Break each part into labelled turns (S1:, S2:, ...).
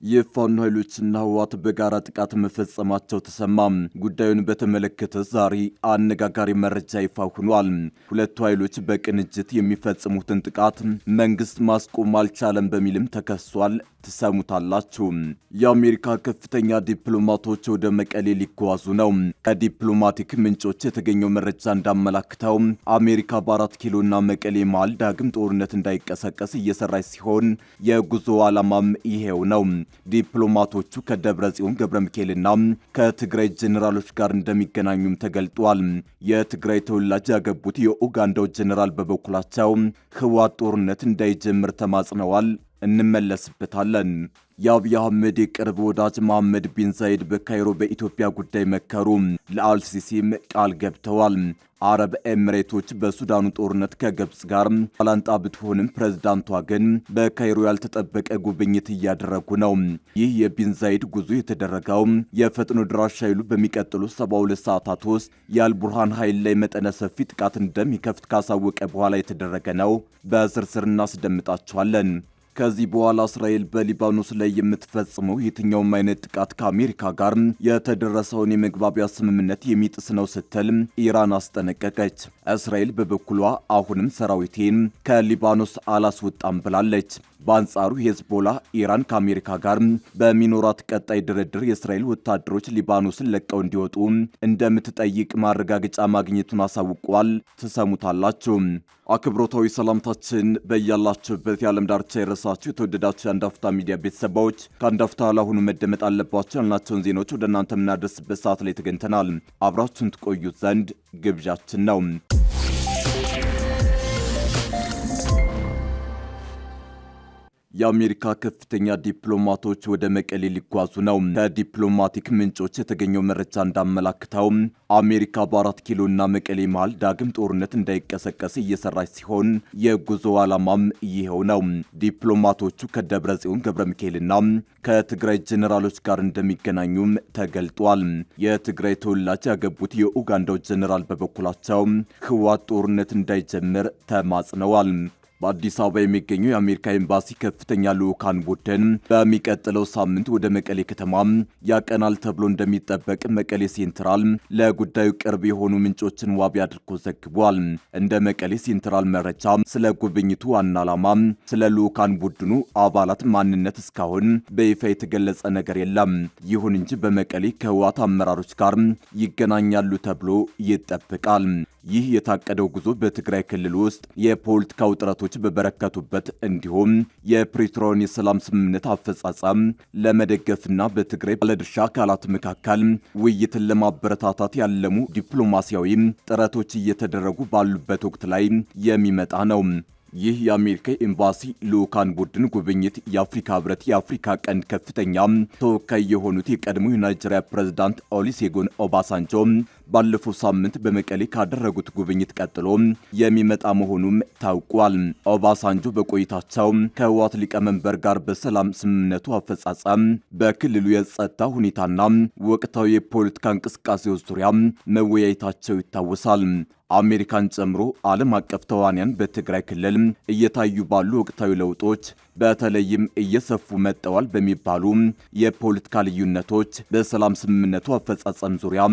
S1: የፋኖ ኃይሎችና ህወሓት በጋራ ጥቃት መፈጸማቸው ተሰማ። ጉዳዩን በተመለከተ ዛሬ አነጋጋሪ መረጃ ይፋ ሆኗል። ሁለቱ ኃይሎች በቅንጅት የሚፈጽሙትን ጥቃት መንግስት ማስቆም አልቻለም በሚልም ተከሷል። ትሰሙታላችሁ። የአሜሪካ ከፍተኛ ዲፕሎማቶች ወደ መቀሌ ሊጓዙ ነው። ከዲፕሎማቲክ ምንጮች የተገኘው መረጃ እንዳመላክተው አሜሪካ በ4 ኪሎና መቀሌ መሃል ዳግም ጦርነት እንዳይቀሰቀስ እየሰራች ሲሆን የጉዞ ዓላማም ይሄው ነው። ዲፕሎማቶቹ ከደብረ ጽዮን ገብረ ሚካኤልና ከትግራይ ጄኔራሎች ጋር እንደሚገናኙም ተገልጧል። የትግራይ ተወላጅ ያገቡት የኡጋንዳው ጄኔራል በበኩላቸው ህወሓት ጦርነት እንዳይጀምር ተማጽነዋል። እንመለስበታለን። የአብይ አህመድ የቅርብ ወዳጅ መሐመድ ቢን ዛይድ በካይሮ በኢትዮጵያ ጉዳይ መከሩ። ለአልሲሲም ቃል ገብተዋል። አረብ ኤሚሬቶች በሱዳኑ ጦርነት ከግብጽ ጋር ባላንጣ ብትሆንም ፕሬዝዳንቷ ግን በካይሮ ያልተጠበቀ ጉብኝት እያደረጉ ነው። ይህ የቢን ዛይድ ጉዞ የተደረገው የፈጥኖ ድራሽ ኃይሉ በሚቀጥሉ 72 ሰዓታት ውስጥ የአልቡርሃን ኃይል ላይ መጠነ ሰፊ ጥቃት እንደሚከፍት ካሳወቀ በኋላ የተደረገ ነው። በዝርዝር እናስደምጣቸዋለን። ከዚህ በኋላ እስራኤል በሊባኖስ ላይ የምትፈጽመው የትኛውም አይነት ጥቃት ከአሜሪካ ጋር የተደረሰውን የመግባቢያ ስምምነት የሚጥስ ነው ስትል ኢራን አስጠነቀቀች። እስራኤል በበኩሏ አሁንም ሰራዊቴን ከሊባኖስ አላስወጣም ብላለች። በአንጻሩ ሄዝቦላ ኢራን ከአሜሪካ ጋር በሚኖራት ቀጣይ ድርድር የእስራኤል ወታደሮች ሊባኖስን ለቀው እንዲወጡ እንደምትጠይቅ ማረጋገጫ ማግኘቱን አሳውቋል። ትሰሙታላችሁ። አክብሮታዊ ሰላምታችን በያላችሁበት የዓለም ዳርቻ የረሳችሁ የተወደዳችሁ የአንድ አፍታ ሚዲያ ቤተሰቦች ከአንድ አፍታ ለአሁኑ መደመጥ አለባቸው ያልናቸውን ዜናዎች ወደ እናንተ የምናደርስበት ሰዓት ላይ ተገኝተናል። አብራችሁን ትቆዩት ዘንድ ግብዣችን ነው። የአሜሪካ ከፍተኛ ዲፕሎማቶች ወደ መቀሌ ሊጓዙ ነው። ከዲፕሎማቲክ ምንጮች የተገኘው መረጃ እንዳመላክተው አሜሪካ በ4 ኪሎና መቀሌ መሃል ዳግም ጦርነት እንዳይቀሰቀስ እየሰራች ሲሆን የጉዞ ዓላማም ይሄው ነው። ዲፕሎማቶቹ ከደብረ ጽዮን ገብረ ሚካኤልና ከትግራይ ጄኔራሎች ጋር እንደሚገናኙም ተገልጧል። የትግራይ ተወላጅ ያገቡት የኡጋንዳው ጄኔራል በበኩላቸው ህወሓት ጦርነት እንዳይጀምር ተማጽነዋል። በአዲስ አበባ የሚገኘው የአሜሪካ ኤምባሲ ከፍተኛ ልዑካን ቡድን በሚቀጥለው ሳምንት ወደ መቀሌ ከተማ ያቀናል ተብሎ እንደሚጠበቅ መቀሌ ሴንትራል ለጉዳዩ ቅርብ የሆኑ ምንጮችን ዋቢ አድርጎ ዘግቧል። እንደ መቀሌ ሴንትራል መረጃ ስለ ጉብኝቱ ዋና ዓላማ፣ ስለ ልዑካን ቡድኑ አባላት ማንነት እስካሁን በይፋ የተገለጸ ነገር የለም። ይሁን እንጂ በመቀሌ ከህወሓት አመራሮች ጋር ይገናኛሉ ተብሎ ይጠበቃል። ይህ የታቀደው ጉዞ በትግራይ ክልል ውስጥ የፖለቲካ ውጥረቶች በበረከቱበት እንዲሁም የፕሪቶሪያን የሰላም ስምምነት አፈጻጸም ለመደገፍና በትግራይ ባለድርሻ አካላት መካከል ውይይትን ለማበረታታት ያለሙ ዲፕሎማሲያዊ ጥረቶች እየተደረጉ ባሉበት ወቅት ላይ የሚመጣ ነው። ይህ የአሜሪካ ኤምባሲ ልዑካን ቡድን ጉብኝት የአፍሪካ ህብረት የአፍሪካ ቀንድ ከፍተኛ ተወካይ የሆኑት የቀድሞ የናይጄሪያ ፕሬዝዳንት ኦሉሴጉን ኦባሳንጆ ባለፈው ሳምንት በመቀሌ ካደረጉት ጉብኝት ቀጥሎ የሚመጣ መሆኑም ታውቋል። ኦባሳንጆ በቆይታቸው ከህወሓት ሊቀመንበር ጋር በሰላም ስምምነቱ አፈጻጸም፣ በክልሉ የጸጥታ ሁኔታና ወቅታዊ የፖለቲካ እንቅስቃሴዎች ዙሪያ መወያየታቸው ይታወሳል። አሜሪካን ጨምሮ ዓለም አቀፍ ተዋንያን በትግራይ ክልል እየታዩ ባሉ ወቅታዊ ለውጦች በተለይም እየሰፉ መጥተዋል በሚባሉ የፖለቲካ ልዩነቶች፣ በሰላም ስምምነቱ አፈጻጸም ዙሪያ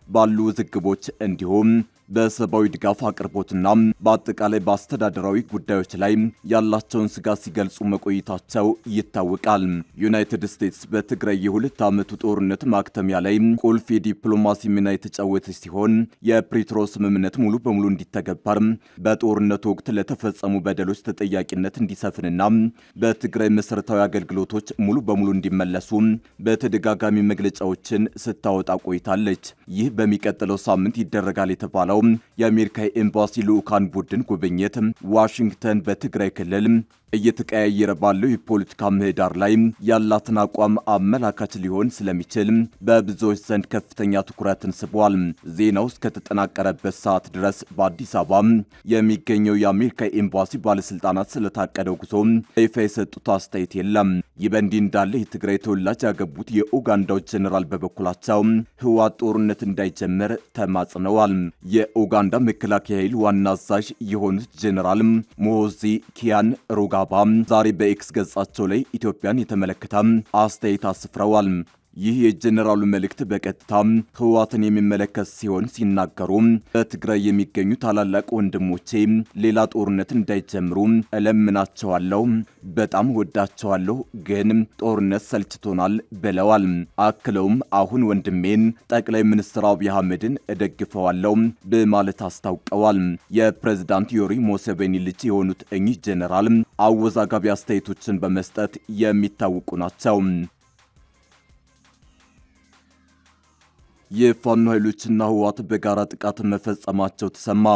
S1: ባሉ ውዝግቦች እንዲሁም በሰብአዊ ድጋፍ አቅርቦትና በአጠቃላይ በአስተዳደራዊ ጉዳዮች ላይ ያላቸውን ስጋት ሲገልጹ መቆየታቸው ይታወቃል። ዩናይትድ ስቴትስ በትግራይ የሁለት ዓመቱ ጦርነት ማክተሚያ ላይ ቁልፍ የዲፕሎማሲ ሚና የተጫወተች ሲሆን የፕሪቶሪያው ስምምነት ሙሉ በሙሉ እንዲተገበር፣ በጦርነቱ ወቅት ለተፈጸሙ በደሎች ተጠያቂነት እንዲሰፍንና በትግራይ መሠረታዊ አገልግሎቶች ሙሉ በሙሉ እንዲመለሱ በተደጋጋሚ መግለጫዎችን ስታወጣ ቆይታለች። ይህ በሚቀጥለው ሳምንት ይደረጋል የተባለው የአሜሪካ ኤምባሲ ልዑካን ቡድን ጉብኝት ዋሽንግተን በትግራይ ክልል እየተቀያየረ ባለው የፖለቲካ ምህዳር ላይ ያላትን አቋም አመላካች ሊሆን ስለሚችል በብዙዎች ዘንድ ከፍተኛ ትኩረትን ስቧል። ዜናው እስከተጠናቀረበት ሰዓት ድረስ በአዲስ አበባ የሚገኘው የአሜሪካ ኤምባሲ ባለስልጣናት ስለታቀደው ጉዞ ይፋ የሰጡት አስተያየት የለም። ይህ በእንዲህ እንዳለ የትግራይ ተወላጅ ያገቡት የኡጋንዳው ጄኔራል በበኩላቸው ህወሓት ጦርነት እንዳይጀምር ተማጽነዋል። የኡጋንዳ መከላከያ ኃይል ዋና አዛዥ የሆኑት ጄኔራል ሞሆዚ ኪያን ሩጋ አበባ ዛሬ በኤክስ ገጻቸው ላይ ኢትዮጵያን የተመለከተ አስተያየት አስፍረዋል። ይህ የጀነራሉ መልእክት በቀጥታ ህወሓትን የሚመለከት ሲሆን ሲናገሩ በትግራይ የሚገኙ ታላላቅ ወንድሞቼ ሌላ ጦርነት እንዳይጀምሩ እለምናቸዋለሁ። በጣም ወዳቸዋለሁ፣ ግን ጦርነት ሰልችቶናል ብለዋል። አክለውም አሁን ወንድሜን ጠቅላይ ሚኒስትር አብይ አህመድን እደግፈዋለሁ በማለት አስታውቀዋል። የፕሬዝዳንት ዮሪ ሙሴቬኒ ልጅ የሆኑት እኚህ ጀነራል አወዛጋቢ አስተያየቶችን በመስጠት የሚታወቁ ናቸው። የፋኖ ኃይሎችና ህወሓት በጋራ ጥቃት መፈጸማቸው ተሰማ።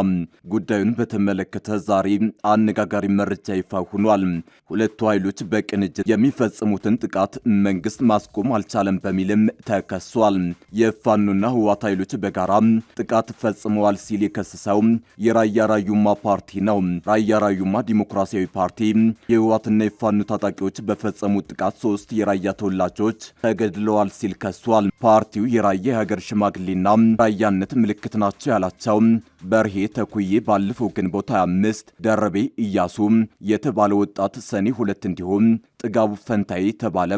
S1: ጉዳዩን በተመለከተ ዛሬ አነጋጋሪ መረጃ ይፋ ሆኗል። ሁለቱ ኃይሎች በቅንጅት የሚፈጽሙትን ጥቃት መንግስት ማስቆም አልቻለም በሚልም ተከሷል። የፋኖና ህወሓት ኃይሎች በጋራ ጥቃት ፈጽመዋል ሲል የከሰሰው የራያ ራዩማ ፓርቲ ነው። ራያ ራዩማ ዲሞክራሲያዊ ፓርቲ የህወሓትና የፋኖ ታጣቂዎች በፈጸሙት ጥቃት 3 የራያ ተወላጆች ተገድለዋል ሲል ከሷል። ፓርቲው የራያ የሀገር ሽማግሌና ራያነት ምልክት ናቸው ያላቸው በርሄ ተኩዬ ባለፈው ግንቦት 25 ደረቤ እያሱ የተባለ ወጣት ሰኔ 2 እንዲሁም ጥጋቡ ፈንታይ የተባለ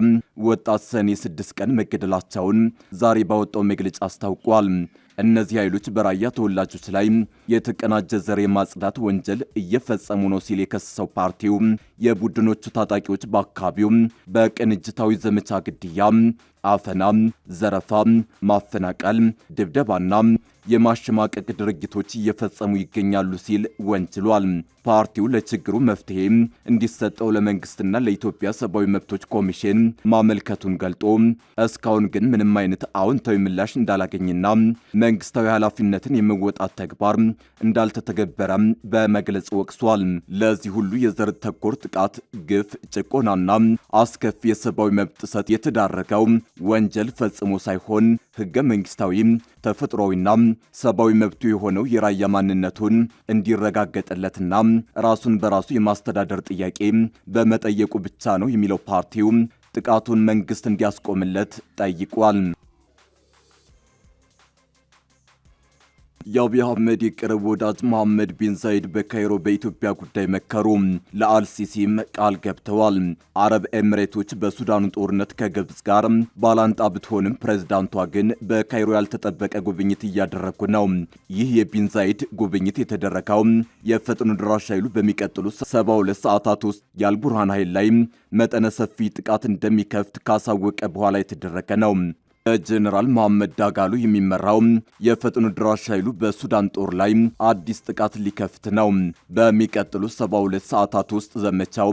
S1: ወጣት ሰኔ 6 ቀን መገደላቸውን ዛሬ ባወጣው መግለጫ አስታውቋል። እነዚህ ኃይሎች በራያ ተወላጆች ላይ የተቀናጀ ዘር የማጽዳት ወንጀል እየፈጸሙ ነው ሲል የከሰሰው ፓርቲው የቡድኖቹ ታጣቂዎች በአካባቢው በቅንጅታዊ ዘመቻ ግድያ፣ አፈና፣ ዘረፋ፣ ማፈናቀል፣ ድብደባና የማሸማቀቅ ድርጊቶች እየፈጸሙ ይገኛሉ ሲል ወንጅሏል። ፓርቲው ለችግሩ መፍትሄ እንዲሰጠው ለመንግስትና ለኢትዮጵያ ሰብአዊ መብቶች ኮሚሽን ማመልከቱን ገልጦ እስካሁን ግን ምንም አይነት አዎንታዊ ምላሽ እንዳላገኝና መንግስታዊ ኃላፊነትን የመወጣት ተግባር እንዳልተተገበረ በመግለጽ ወቅሷል። ለዚህ ሁሉ የዘር ተኮር ጥቃት፣ ግፍ፣ ጭቆናና አስከፊ የሰብአዊ መብት ጥሰት የተዳረገው ወንጀል ፈጽሞ ሳይሆን ህገ መንግስታዊ ተፈጥሯዊና ሰብአዊ መብቱ የሆነው የራያ ማንነቱን እንዲረጋገጥለትና ራሱን በራሱ የማስተዳደር ጥያቄ በመጠየቁ ብቻ ነው የሚለው ፓርቲው ጥቃቱን መንግስት እንዲያስቆምለት ጠይቋል። የአብይ አህመድ የቅርብ ወዳጅ መሐመድ ቢን ዛይድ በካይሮ በኢትዮጵያ ጉዳይ መከሩ። ለአልሲሲም ቃል ገብተዋል። አረብ ኤሚሬቶች በሱዳኑ ጦርነት ከግብጽ ጋር ባላንጣ ብትሆንም ፕሬዝዳንቷ ግን በካይሮ ያልተጠበቀ ጉብኝት እያደረጉ ነው። ይህ የቢን ዛይድ ጉብኝት የተደረገው የፈጥኖ ደራሽ ኃይሉ በሚቀጥሉ 72 ሰዓታት ውስጥ የአልቡርሃን ኃይል ላይ መጠነ ሰፊ ጥቃት እንደሚከፍት ካሳወቀ በኋላ የተደረገ ነው። በጀነራል መሐመድ ዳጋሎ የሚመራው የፈጥኖ ደራሽ ኃይሉ በሱዳን ጦር ላይ አዲስ ጥቃት ሊከፍት ነው። በሚቀጥሉት 72 ሰዓታት ውስጥ ዘመቻው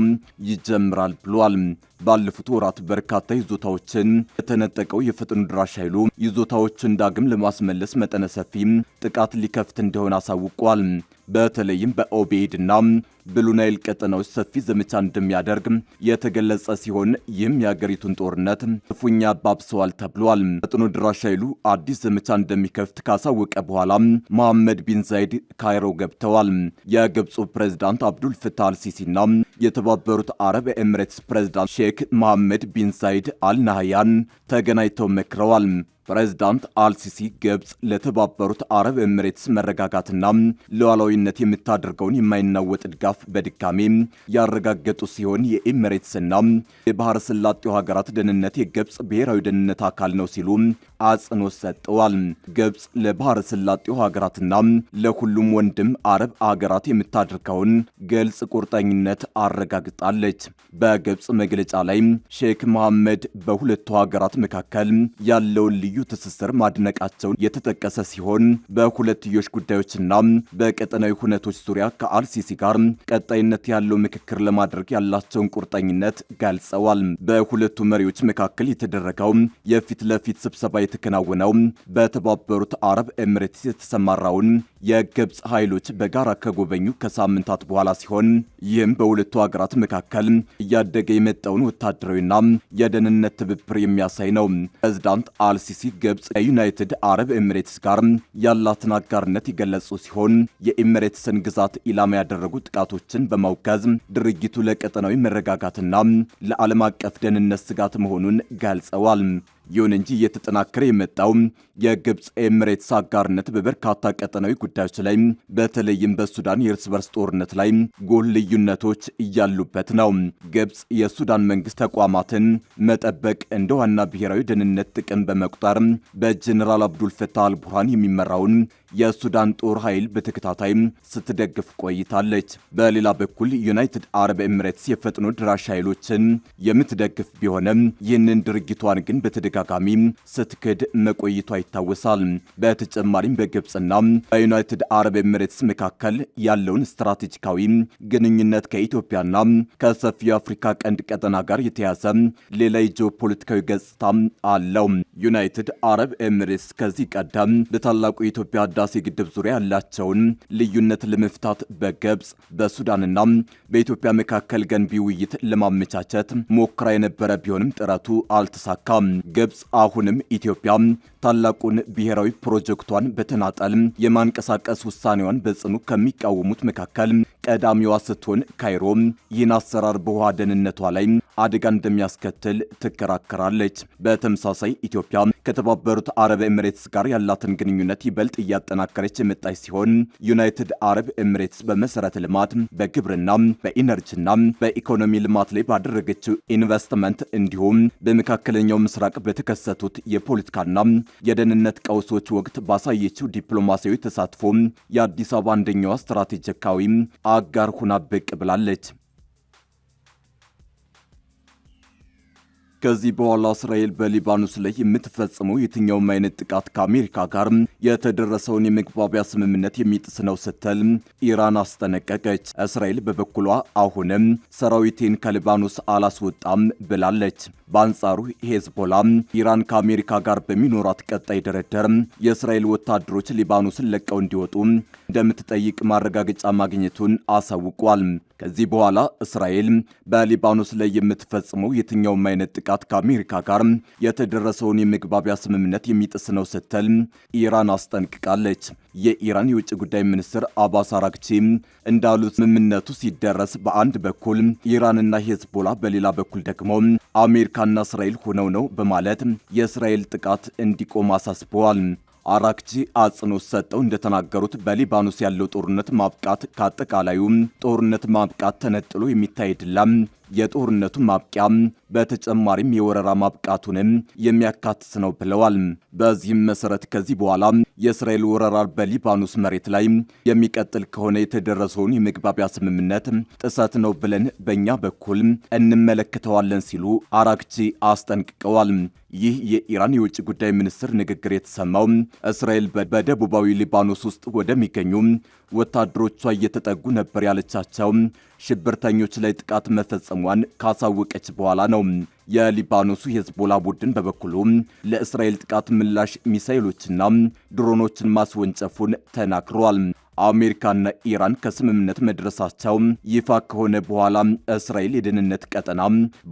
S1: ይጀምራል ብሏል። ባለፉት ወራት በርካታ ይዞታዎችን የተነጠቀው የፈጥኖ ደራሽ ኃይሉ ይዞታዎችን ዳግም ለማስመለስ መጠነ ሰፊ ጥቃት ሊከፍት እንደሆነ አሳውቋል። በተለይም በኦቤድና ብሉ ናይል ቀጠናዎች ሰፊ ዘመቻ እንደሚያደርግ የተገለጸ ሲሆን ይህም የሀገሪቱን ጦርነት ክፉኛ አባብሰዋል ተብሏል። ፈጥኖ ደራሽ ኃይሉ አዲስ ዘመቻ እንደሚከፍት ካሳወቀ በኋላ መሐመድ ቢን ዛይድ ካይሮ ገብተዋል። የግብፁ ፕሬዝዳንት አብዱል ፈታህ አልሲሲና የተባበሩት አረብ ኤሚሬትስ ፕሬዝዳንት ሼክ መሐመድ ቢን ዛይድ አልናህያን ተገናኝተው መክረዋል። ፕሬዝዳንት አልሲሲ ግብጽ ለተባበሩት አረብ ኤሚሬትስ መረጋጋትና ሉዓላዊነት የምታደርገውን የማይናወጥ ድጋፍ በድጋሜ ያረጋገጡ ሲሆን የኤሚሬትስና የባህረ ሰላጤው ሀገራት ደህንነት የግብጽ ብሔራዊ ደህንነት አካል ነው ሲሉ አጽንኦት ሰጥተዋል። ግብጽ ለባህረ ሰላጤው ሀገራትና ለሁሉም ወንድም አረብ ሀገራት የምታደርገውን ግልጽ ቁርጠኝነት አረጋግጣለች። በግብጽ መግለጫ ላይ ሼክ መሐመድ በሁለቱ ሀገራት መካከል ያለውን ልዩ ትስስር ማድነቃቸውን የተጠቀሰ ሲሆን በሁለትዮሽ ጉዳዮችና በቀጠናዊ ሁነቶች ዙሪያ ከአልሲሲ ጋር ቀጣይነት ያለው ምክክር ለማድረግ ያላቸውን ቁርጠኝነት ገልጸዋል። በሁለቱ መሪዎች መካከል የተደረገው የፊት ለፊት ስብሰባ የተከናወነው በተባበሩት አረብ ኤሚሬትስ የተሰማራውን የግብጽ ኃይሎች በጋራ ከጎበኙ ከሳምንታት በኋላ ሲሆን ይህም በሁለቱ ሀገራት መካከል እያደገ የመጣውን ወታደራዊና የደህንነት ትብብር የሚያሳይ ነው። ፕሬዝዳንት አልሲሲ ግብጽ ከዩናይትድ አረብ ኤሚሬትስ ጋር ያላትን አጋርነት የገለጹ ሲሆን የኤሚሬትስን ግዛት ኢላማ ያደረጉ ጥቃቶችን በማውገዝ ድርጊቱ ለቀጠናዊ መረጋጋትና ለዓለም አቀፍ ደህንነት ስጋት መሆኑን ገልጸዋል። ይሁን እንጂ እየተጠናከረ የመጣው የግብፅ ኤምሬትስ አጋርነት በበርካታ ቀጠናዊ ጉዳዮች ላይ በተለይም በሱዳን የእርስ በርስ ጦርነት ላይ ጎል ልዩነቶች እያሉበት ነው። ግብፅ የሱዳን መንግስት ተቋማትን መጠበቅ እንደ ዋና ብሔራዊ ደህንነት ጥቅም በመቁጠር በጀነራል አብዱልፈታህ አልቡርሃን የሚመራውን የሱዳን ጦር ኃይል በተከታታይ ስትደግፍ ቆይታለች። በሌላ በኩል ዩናይትድ አረብ ኤምሬትስ የፈጥኖ ድራሽ ኃይሎችን የምትደግፍ ቢሆንም ይህንን ድርጊቷን ግን በተደጋጋሚ ስትክድ መቆይቷ ይታወሳል። በተጨማሪም በግብፅና በዩናይትድ አረብ ኤምሬትስ መካከል ያለውን ስትራቴጂካዊ ግንኙነት ከኢትዮጵያና ከሰፊው የአፍሪካ ቀንድ ቀጠና ጋር የተያዘ ሌላ የጂኦፖለቲካዊ ገጽታ አለው። ዩናይትድ አረብ ኤምሬትስ ከዚህ ቀደም በታላቁ የኢትዮጵያ ህዳሴ ግድብ ዙሪያ ያላቸውን ልዩነት ለመፍታት በግብፅ በሱዳንና በኢትዮጵያ መካከል ገንቢ ውይይት ለማመቻቸት ሞክራ የነበረ ቢሆንም ጥረቱ አልተሳካም። ግብፅ አሁንም ኢትዮጵያ ታላቁን ብሔራዊ ፕሮጀክቷን በተናጠል የማንቀሳቀስ ውሳኔዋን በጽኑ ከሚቃወሙት መካከል ቀዳሚዋ ስትሆን ካይሮ ይህን አሰራር በውሃ ደህንነቷ ላይ አደጋ እንደሚያስከትል ትከራከራለች። በተመሳሳይ ኢትዮጵያ ከተባበሩት አረብ ኤምሬትስ ጋር ያላትን ግንኙነት ይበልጥ እያጠናከረች የመጣች ሲሆን ዩናይትድ አረብ ኤምሬትስ በመሰረተ ልማት፣ በግብርና፣ በኢነርጂና በኢኮኖሚ ልማት ላይ ባደረገችው ኢንቨስትመንት እንዲሁም በመካከለኛው ምስራቅ በተከሰቱት የፖለቲካና የደህንነት ቀውሶች ወቅት ባሳየችው ዲፕሎማሲያዊ ተሳትፎ የአዲስ አበባ አንደኛዋ ስትራቴጂካዊ አጋር ሁና ብቅ ብላለች። ከዚህ በኋላ እስራኤል በሊባኖስ ላይ የምትፈጽመው የትኛውም አይነት ጥቃት ከአሜሪካ ጋር የተደረሰውን የመግባቢያ ስምምነት የሚጥስ ነው ስትል ኢራን አስጠነቀቀች። እስራኤል በበኩሏ አሁንም ሰራዊቴን ከሊባኖስ አላስወጣም ብላለች። በአንጻሩ ሄዝቦላ ኢራን ከአሜሪካ ጋር በሚኖራት ቀጣይ ድርድር የእስራኤል ወታደሮች ሊባኖስን ለቀው እንዲወጡ እንደምትጠይቅ ማረጋገጫ ማግኘቱን አሳውቋል። ከዚህ በኋላ እስራኤል በሊባኖስ ላይ የምትፈጽመው የትኛውም አይነት ጥቃት ከአሜሪካ ጋር የተደረሰውን የመግባቢያ ስምምነት የሚጥስ ነው ስትል ኢራን አስጠንቅቃለች። የኢራን የውጭ ጉዳይ ሚኒስትር አባስ አራግቺ እንዳሉት ስምምነቱ ሲደረስ በአንድ በኩል ኢራንና ሄዝቦላ፣ በሌላ በኩል ደግሞ አሜሪካና እስራኤል ሆነው ነው በማለት የእስራኤል ጥቃት እንዲቆም አሳስበዋል። አራግቺ አጽንኦት ሰጠው እንደተናገሩት በሊባኖስ ያለው ጦርነት ማብቃት ከአጠቃላዩ ጦርነት ማብቃት ተነጥሎ የሚታይ አይደለም። የጦርነቱ ማብቂያ በተጨማሪም የወረራ ማብቃቱንም የሚያካትት ነው ብለዋል። በዚህም መሰረት ከዚህ በኋላ የእስራኤል ወረራ በሊባኖስ መሬት ላይ የሚቀጥል ከሆነ የተደረሰውን የመግባቢያ ስምምነት ጥሰት ነው ብለን በእኛ በኩል እንመለከተዋለን ሲሉ አራግቺ አስጠንቅቀዋል። ይህ የኢራን የውጭ ጉዳይ ሚኒስትር ንግግር የተሰማው እስራኤል በደቡባዊ ሊባኖስ ውስጥ ወደሚገኙ ወታደሮቿ እየተጠጉ ነበር ያለቻቸው ሽብርተኞች ላይ ጥቃት መፈጸሟን ካሳወቀች በኋላ ነው። የሊባኖሱ ሄዝቦላ ቡድን በበኩሉ ለእስራኤል ጥቃት ምላሽ ሚሳኤሎችና ድሮኖችን ማስወንጨፉን ተናግሯል። አሜሪካና ኢራን ከስምምነት መድረሳቸው ይፋ ከሆነ በኋላ እስራኤል የደህንነት ቀጠና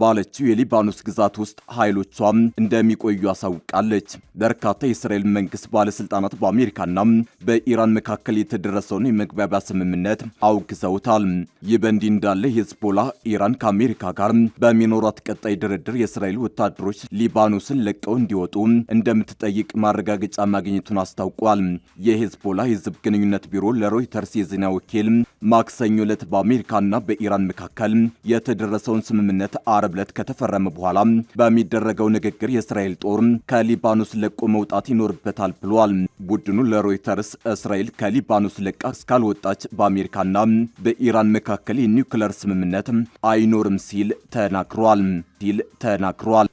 S1: ባለችው የሊባኖስ ግዛት ውስጥ ኃይሎቿ እንደሚቆዩ አሳውቃለች። በርካታ የእስራኤል መንግስት ባለስልጣናት በአሜሪካና በኢራን መካከል የተደረሰውን የመግባቢያ ስምምነት አውግዘውታል። ይህ በእንዲህ እንዳለ ሄዝቦላ ኢራን ከአሜሪካ ጋር በሚኖራት ቀጣይ ድርድር የእስራኤል ወታደሮች ሊባኖስን ለቀው እንዲወጡ እንደምትጠይቅ ማረጋገጫ ማግኘቱን አስታውቋል። የሄዝቦላ የህዝብ ግንኙነት ቢሮ ለሮይተርስ የዜና ወኪል ማክሰኞ ዕለት በአሜሪካና በኢራን መካከል የተደረሰውን ስምምነት አርብ ዕለት ከተፈረመ በኋላ በሚደረገው ንግግር የእስራኤል ጦር ከሊባኖስ ለቆ መውጣት ይኖርበታል ብሏል። ቡድኑ ለሮይተርስ እስራኤል ከሊባኖስ ለቃ እስካልወጣች በአሜሪካና በኢራን መካከል የኒውክሌር ስምምነት አይኖርም ሲል ተናግሯል።